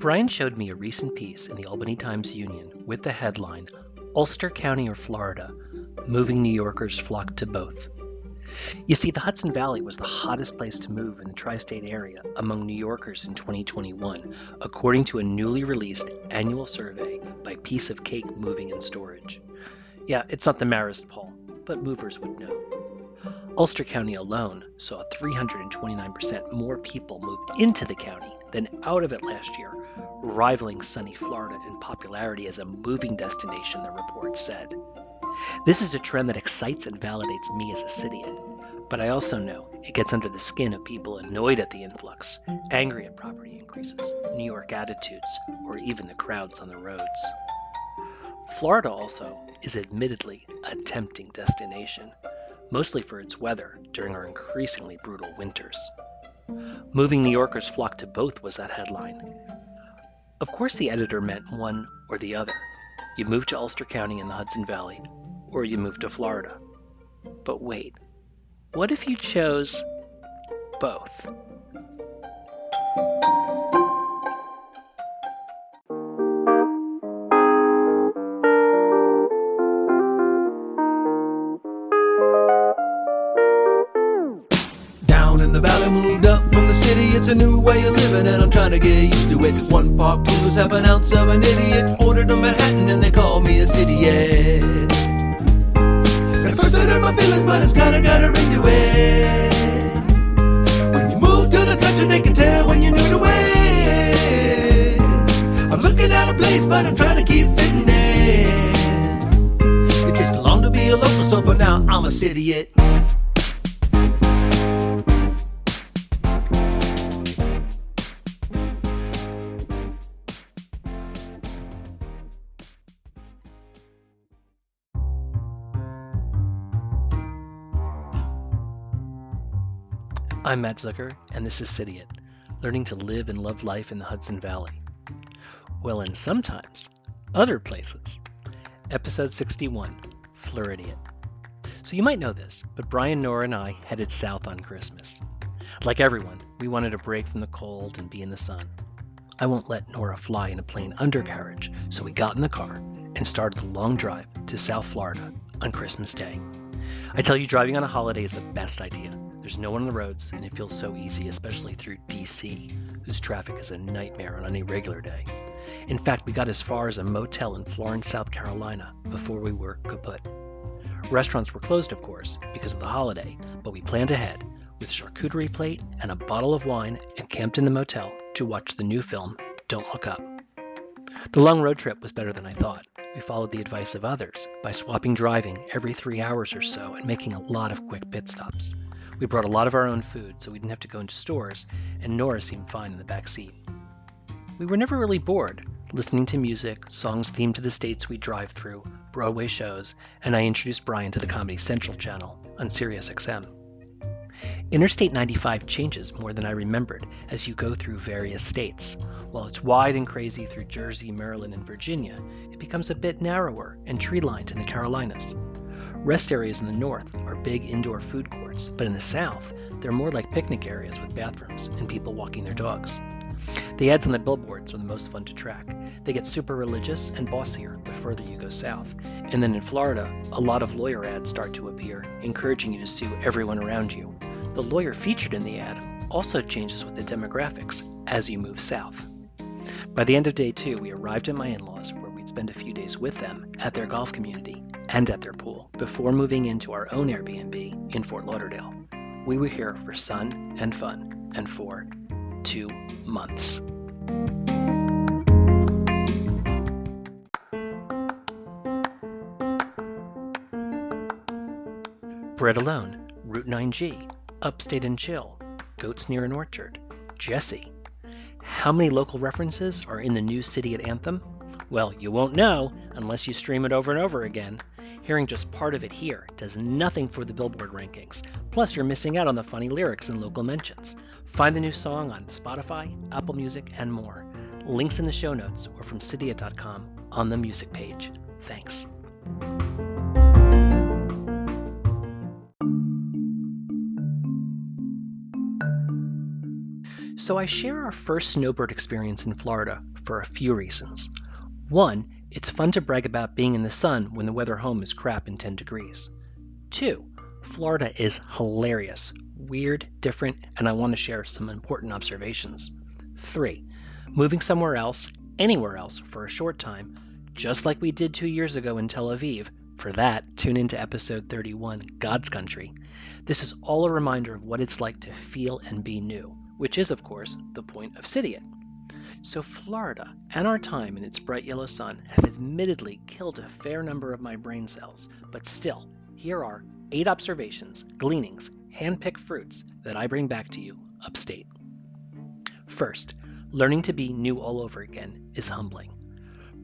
Brian showed me a recent piece in the Albany Times-Union with the headline, "Ulster County or Florida? Moving New Yorkers Flock to Both." You see, the Hudson Valley was the hottest place to move in the tri-state area among New Yorkers in 2021, according to a newly released annual survey by Piece of Cake Moving and Storage. Yeah, it's not the Marist poll, but movers would know. Ulster County alone saw 329% more people move into the county than out of it last year, rivaling sunny Florida in popularity as a moving destination, the report said. This is a trend that excites and validates me as a Cidiot, but I also know it gets under the skin of people annoyed at the influx, angry at property increases, New York attitudes, or even the crowds on the roads. Florida also is admittedly a tempting destination, mostly for its weather during our increasingly brutal winters. Moving New Yorkers flock to both was that headline. Of course the editor meant one or the other. You move to Ulster County in the Hudson Valley, or you move to Florida. But wait, what if you chose both? Down in the valley, moved up from the city. It's a new way of living and I'm trying to get used to it. One park coolers, half an ounce of an idiot. Ordered a Manhattan and they call me a Cidiot. At first I hurt my feelings, but it's kinda got a ring to it. When you move to the country, they can tell when you're new to it. I'm looking at a place, but I'm trying to keep fitting in. It takes too long to be a local, so for now I'm a Cidiot. I'm Matt Zucker, and this is Cidiot, learning to live and love life in the Hudson Valley. Well, and sometimes other places. Episode 61, Floridiot. So you might know this, but Brian, Nora, and I headed south on Christmas. Like everyone, we wanted a break from the cold and be in the sun. I won't let Nora fly in a plane undercarriage, so we got in the car and started the long drive to South Florida on Christmas Day. I tell you, driving on a holiday is the best idea. There's no one on the roads, and it feels so easy, especially through D.C., whose traffic is a nightmare on any regular day. In fact, we got as far as a motel in Florence, South Carolina, before we were kaput. Restaurants were closed, of course, because of the holiday, but we planned ahead with a charcuterie plate and a bottle of wine and camped in the motel to watch the new film, Don't Look Up. The long road trip was better than I thought. We followed the advice of others by swapping driving every 3 hours or so and making a lot of quick pit stops. We brought a lot of our own food, so we didn't have to go into stores, and Nora seemed fine in the back seat. We were never really bored, listening to music, songs themed to the states we drive through, Broadway shows, and I introduced Brian to the Comedy Central channel on SiriusXM. Interstate 95 changes more than I remembered as you go through various states. While it's wide and crazy through Jersey, Maryland, and Virginia, it becomes a bit narrower and tree-lined in the Carolinas. Rest areas in the north are big indoor food courts, but in the south, they're more like picnic areas with bathrooms and people walking their dogs. The ads on the billboards are the most fun to track. They get super religious and bossier the further you go south. And then in Florida, a lot of lawyer ads start to appear, encouraging you to sue everyone around you. The lawyer featured in the ad also changes with the demographics as you move south. By the end of day 2, we arrived at my in-laws, where we'd spend a few days with them at their golf community and at their pool before moving into our own Airbnb in Fort Lauderdale. We were here for sun and fun and for 2 months. Bread Alone, Route 9G, Upstate and Chill, Goats Near an Orchard, Jesse. How many local references are in the new Cidiot anthem? Well, you won't know unless you stream it over and over again. Hearing just part of it here does nothing for the Billboard rankings. Plus, you're missing out on the funny lyrics and local mentions. Find the new song on Spotify, Apple Music, and more. Links in the show notes or from Cidiot.com on the music page. Thanks. So I share our first snowbird experience in Florida for a few reasons. One, it's fun to brag about being in the sun when the weather home is crap and 10 degrees. Two, Florida is hilarious, weird, different, and I want to share some important observations. Three, moving somewhere else, anywhere else, for a short time, just like we did 2 years ago in Tel Aviv. For that, tune into episode 31, God's Country. This is all a reminder of what it's like to feel and be new, which is, of course, the point of Cidiot. So Florida and our time in its bright yellow sun have admittedly killed a fair number of my brain cells, but still, here are 8 observations, gleanings, hand-picked fruits that I bring back to you upstate. First, learning to be new all over again is humbling.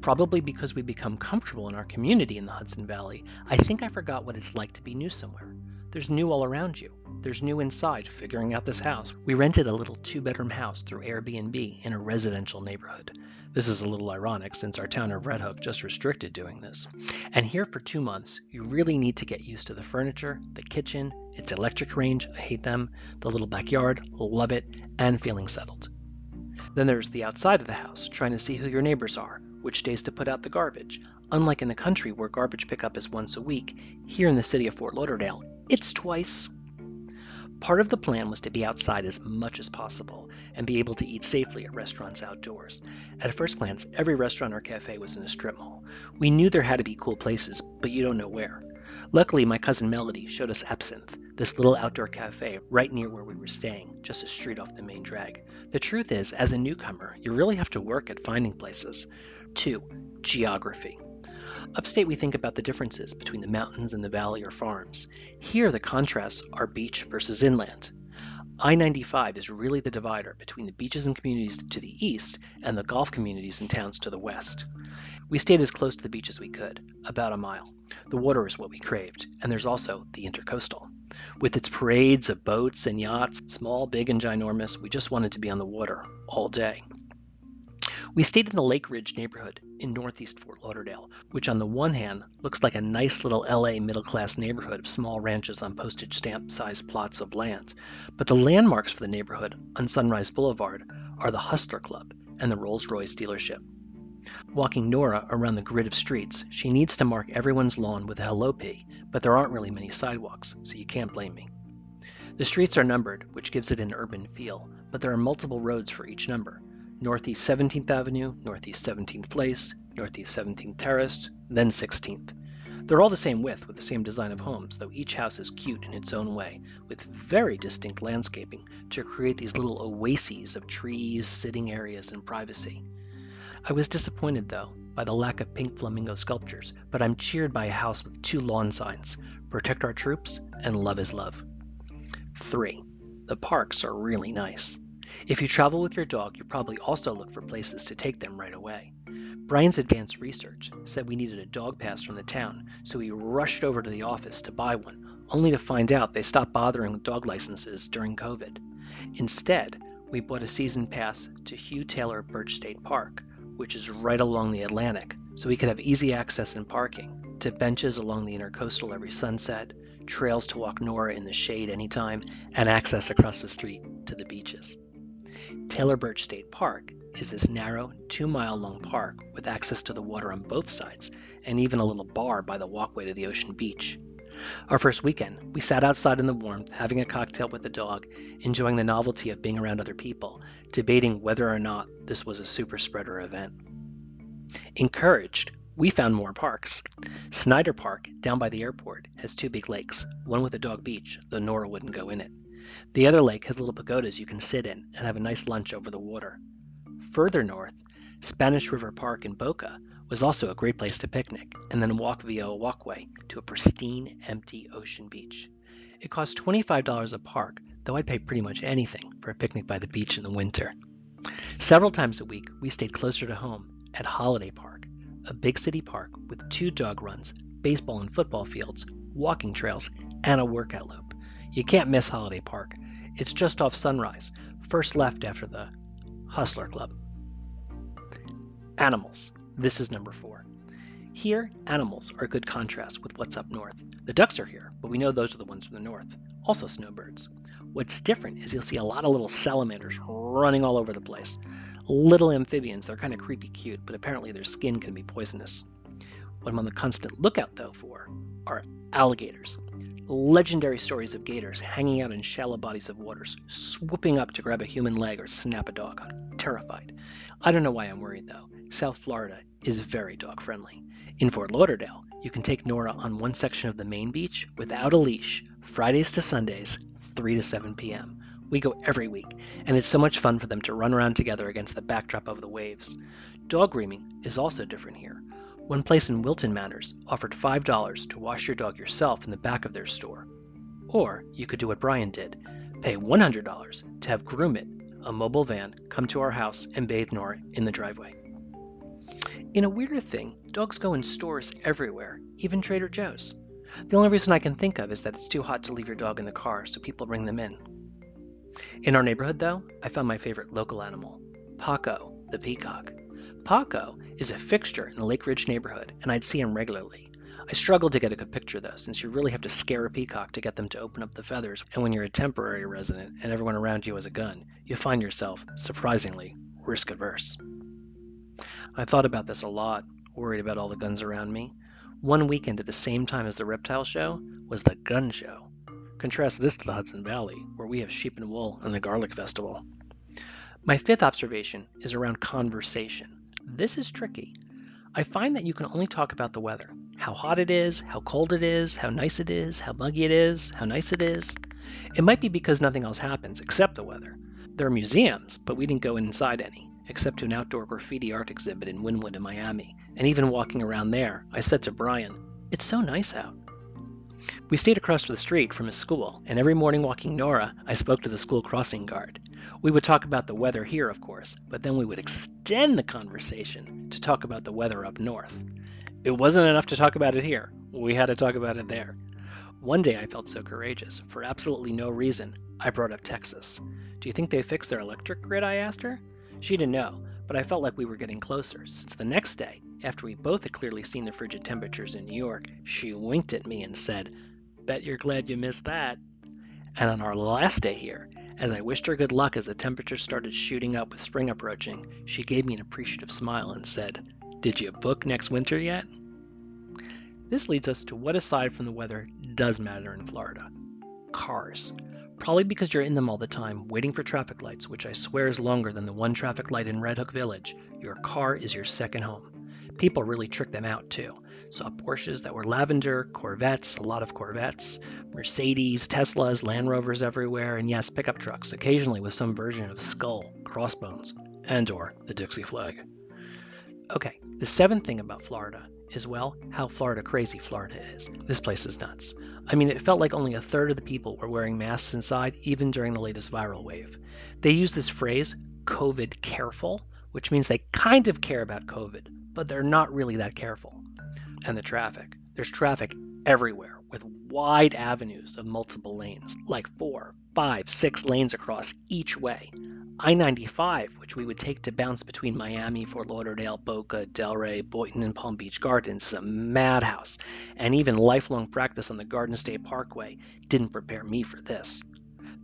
Probably because we become comfortable in our community in the Hudson Valley, I think I forgot what it's like to be new somewhere. There's new all around you. There's new inside, figuring out this house. We rented a little 2-bedroom house through Airbnb in a residential neighborhood. This is a little ironic since our town of Red Hook just restricted doing this. And here for 2 months, you really need to get used to the furniture, the kitchen, its electric range, I hate them, the little backyard, love it, and feeling settled. Then there's the outside of the house, trying to see who your neighbors are, which days to put out the garbage. Unlike in the country where garbage pickup is once a week, here in the city of Fort Lauderdale, it's twice. Part of the plan was to be outside as much as possible and be able to eat safely at restaurants outdoors. At first glance, every restaurant or cafe was in a strip mall. We knew there had to be cool places, but you don't know where. Luckily, my cousin Melody showed us Absinthe, this little outdoor cafe right near where we were staying, just a street off the main drag. The truth is, as a newcomer, you really have to work at finding places. 2. Geography. Upstate, we think about the differences between the mountains and the valley or farms. Here, the contrasts are beach versus inland. I-95 is really the divider between the beaches and communities to the east and the golf communities and towns to the west. We stayed as close to the beach as we could, about a mile. The water is what we craved, and there's also the Intercoastal. With its parades of boats and yachts, small, big, and ginormous, we just wanted to be on the water all day. We stayed in the Lake Ridge neighborhood in northeast Fort Lauderdale, which on the one hand looks like a nice little LA middle-class neighborhood of small ranches on postage stamp-sized plots of land. But the landmarks for the neighborhood on Sunrise Boulevard are the Hustler Club and the Rolls-Royce dealership. Walking Nora around the grid of streets, she needs to mark everyone's lawn with a Hello P, but there aren't really many sidewalks, so you can't blame me. The streets are numbered, which gives it an urban feel, but there are multiple roads for each number. Northeast 17th Avenue, Northeast 17th Place, Northeast 17th Terrace, then 16th. They're all the same width with the same design of homes, though each house is cute in its own way, with very distinct landscaping to create these little oases of trees, sitting areas, and privacy. I was disappointed, though, by the lack of pink flamingo sculptures, but I'm cheered by a house with 2 lawn signs, Protect Our Troops and Love is Love. 3. The parks are really nice. If you travel with your dog, you probably also look for places to take them right away. Brian's advanced research said we needed a dog pass from the town, so he rushed over to the office to buy one, only to find out they stopped bothering with dog licenses during COVID. Instead, we bought a season pass to Hugh Taylor Birch State Park, which is right along the Atlantic, so we could have easy access and parking, to benches along the Intercoastal every sunset, trails to walk Nora in the shade anytime, and access across the street to the beaches. Taylor Birch State Park is this narrow, 2-mile-long park with access to the water on both sides, and even a little bar by the walkway to the ocean beach. Our first weekend, we sat outside in the warmth, having a cocktail with the dog, enjoying the novelty of being around other people, debating whether or not this was a super spreader event. Encouraged, we found more parks. Snyder Park, down by the airport, has 2 big lakes, one with a dog beach, though Nora wouldn't go in it. The other lake has little pagodas you can sit in and have a nice lunch over the water. Further north, Spanish River Park in Boca was also a great place to picnic, and then walk via a walkway to a pristine, empty ocean beach. It cost $25 a park, though I'd pay pretty much anything for a picnic by the beach in the winter. Several times a week, we stayed closer to home at Holiday Park, a big city park with 2 dog runs, baseball and football fields, walking trails, and a workout loop. You can't miss Holiday Park. It's just off Sunrise, first left after the Hustler Club. Animals. This is number 4. Here, animals are a good contrast with what's up north. The ducks are here, but we know those are the ones from the north, also snowbirds. What's different is you'll see a lot of little salamanders running all over the place. Little amphibians, they're kind of creepy cute, but apparently their skin can be poisonous. What I'm on the constant lookout, though, for are alligators. Legendary stories of gators hanging out in shallow bodies of waters, swooping up to grab a human leg or snap a dog. I'm terrified. I don't know why I'm worried, though. South Florida is very dog-friendly. In Fort Lauderdale, you can take Nora on one section of the main beach without a leash, Fridays to Sundays, 3 to 7 p.m. We go every week, and it's so much fun for them to run around together against the backdrop of the waves. Dog grooming is also different here. One place in Wilton Manors offered $5 to wash your dog yourself in the back of their store. Or you could do what Brian did, pay $100 to have Groom It, a mobile van, come to our house and bathe Nora in the driveway. In a weirder thing, dogs go in stores everywhere, even Trader Joe's. The only reason I can think of is that it's too hot to leave your dog in the car, so people bring them in. In our neighborhood, though, I found my favorite local animal, Paco, the peacock. Paco is a fixture in the Lake Ridge neighborhood, and I'd see him regularly. I struggled to get a good picture, though, since you really have to scare a peacock to get them to open up the feathers, and when you're a temporary resident and everyone around you has a gun, you find yourself, surprisingly, risk-averse. I thought about this a lot, worried about all the guns around me. One weekend at the same time as the reptile show was the gun show. Contrast this to the Hudson Valley, where we have sheep and wool and the garlic festival. My fifth observation is around conversation. This is tricky. I find that you can only talk about the weather. How hot it is, how cold it is, how nice it is, how muggy it is, how nice it is. It might be because nothing else happens except the weather. There are museums, but we didn't go inside any, except to an outdoor graffiti art exhibit in Wynwood in Miami. And even walking around there, I said to Brian, "It's so nice out." We stayed across the street from his school, and every morning walking Nora, I spoke to the school crossing guard. We would talk about the weather here, of course, but then we would extend the conversation to talk about the weather up north. It wasn't enough to talk about it here. We had to talk about it there. One day I felt so courageous. For absolutely no reason, I brought up Texas. "Do you think they fixed their electric grid?" I asked her. She didn't know, but I felt like we were getting closer, since the next day, after we both had clearly seen the frigid temperatures in New York, she winked at me and said, "Bet you're glad you missed that." And on our last day here, as I wished her good luck as the temperatures started shooting up with spring approaching, she gave me an appreciative smile and said, "Did you book next winter yet?" This leads us to what, aside from the weather, does matter in Florida. Cars. Probably because you're in them all the time, waiting for traffic lights, which I swear is longer than the one traffic light in Red Hook Village, your car is your second home. People really trick them out, too. Saw Porsches that were lavender, Corvettes, a lot of Corvettes, Mercedes, Teslas, Land Rovers everywhere, and yes, pickup trucks, occasionally with some version of skull, crossbones, and/or the Dixie flag. Okay, the seventh thing about Florida is, well, how Florida crazy Florida is. This place is nuts. I mean, it felt like only a third of the people were wearing masks inside, even during the latest viral wave. They use this phrase, COVID careful, which means they kind of care about COVID, but they're not really that careful. And the traffic. There's traffic everywhere, with wide avenues of multiple lanes, like 4, 5, 6 lanes across each way. I-95, which we would take to bounce between Miami, Fort Lauderdale, Boca, Delray, Boynton, and Palm Beach Gardens, is a madhouse, and even lifelong practice on the Garden State Parkway didn't prepare me for this.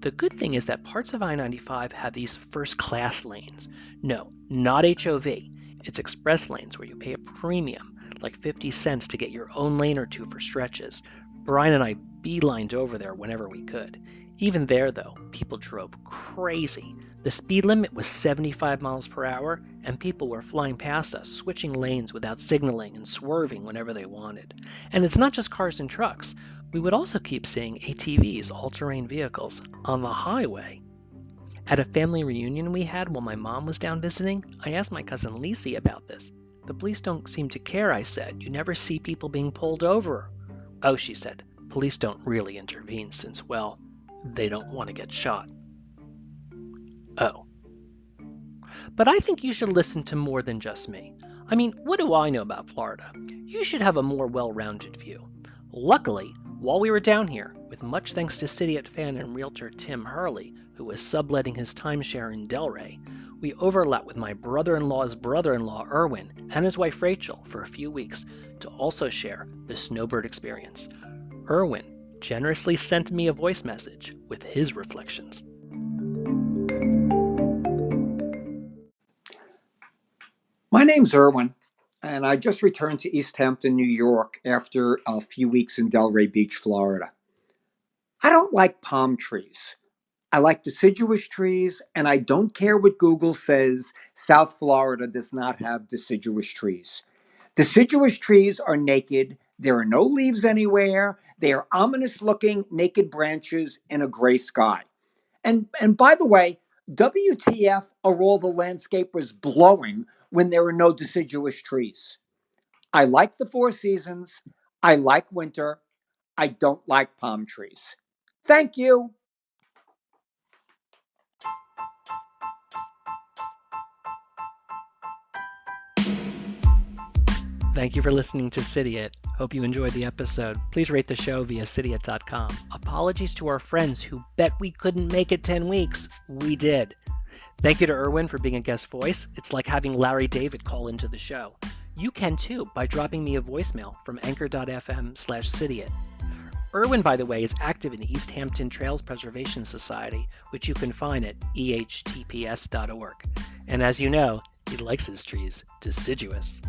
The good thing is that parts of I-95 have these first-class lanes. No, not HOV. It's express lanes where you pay a premium, like 50 cents to get your own lane or two for stretches. Brian and I beelined over there whenever we could. Even there, though, people drove crazy. The speed limit was 75 miles per hour, and people were flying past us, switching lanes without signaling and swerving whenever they wanted. And it's not just cars and trucks. We would also keep seeing ATVs, all-terrain vehicles, on the highway. At a family reunion we had while my mom was down visiting, I asked my cousin Lisi about this. "The police don't seem to care," I said. "You never see people being pulled over." "Oh," she said, "police don't really intervene since, well, they don't want to get shot." Oh. But I think you should listen to more than just me. I mean, what do I know about Florida? You should have a more well-rounded view. Luckily, while we were down here, with much thanks to Cidiot fan and realtor Tim Hurley, who was subletting his timeshare in Delray, we overlapped with my brother-in-law's brother-in-law, Erwin, and his wife, Rachel, for a few weeks to also share the snowbird experience. Erwin generously sent me a voice message with his reflections. My name's Erwin, and I just returned to East Hampton, New York after a few weeks in Delray Beach, Florida. I don't like palm trees. I like deciduous trees, and I don't care what Google says. South Florida does not have deciduous trees. Deciduous trees are naked. There are no leaves anywhere. They are ominous-looking naked branches in a gray sky. And by the way, WTF are all the landscapers blowing when there are no deciduous trees? I like the four seasons. I like winter. I don't like palm trees. Thank you. Thank you for listening to Cidiot. Hope you enjoyed the episode. Please rate the show via Cidiot.com. Apologies to our friends who bet we couldn't make it 10 weeks. We did. Thank you to Erwin for being a guest voice. It's like having Larry David call into the show. You can too by dropping me a voicemail from anchor.fm/Cidiot. Erwin, by the way, is active in the East Hampton Trails Preservation Society, which you can find at ehtps.org. And as you know, he likes his trees deciduous.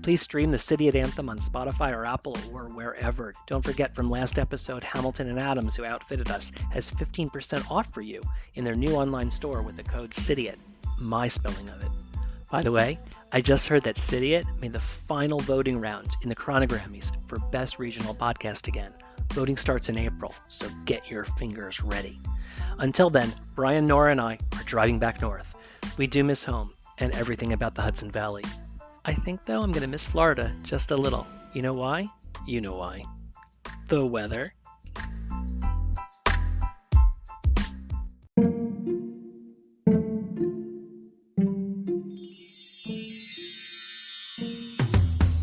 Please stream the Cidiot Anthem on Spotify or Apple or wherever. Don't forget, from last episode, Hamilton and Adams, who outfitted us, has 15% off for you in their new online store with the code Cidiot, my spelling of it. By the way, I just heard that Cidiot made the final voting round in the Chronogrammys for Best Regional Podcast again. Voting starts in April, so get your fingers ready. Until then, Brian, Nora, and I are driving back north. We do miss home and everything about the Hudson Valley. I think, though, I'm going to miss Florida just a little. You know why? You know why. The weather.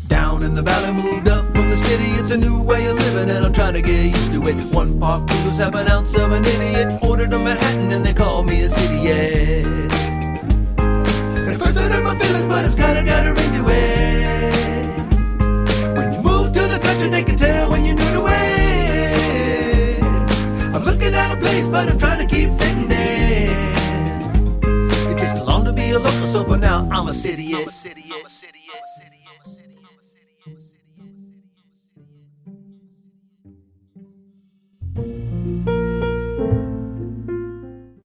Down in the valley, moved up from the city. It's a new way of living and I'm trying to get used to it. 1 part noodles, half an ounce of an idiot. Ordered a Manhattan and they call me a Cidiot. At first it hurt my feelings, but it's kinda got a ring to it. When you move to the country, they can tell when you're new to it. I'm looking at a place, but I'm trying to keep fitting in. It takes too long to be a local, so for now, I'm a Cidiot. I'm a Cidiot.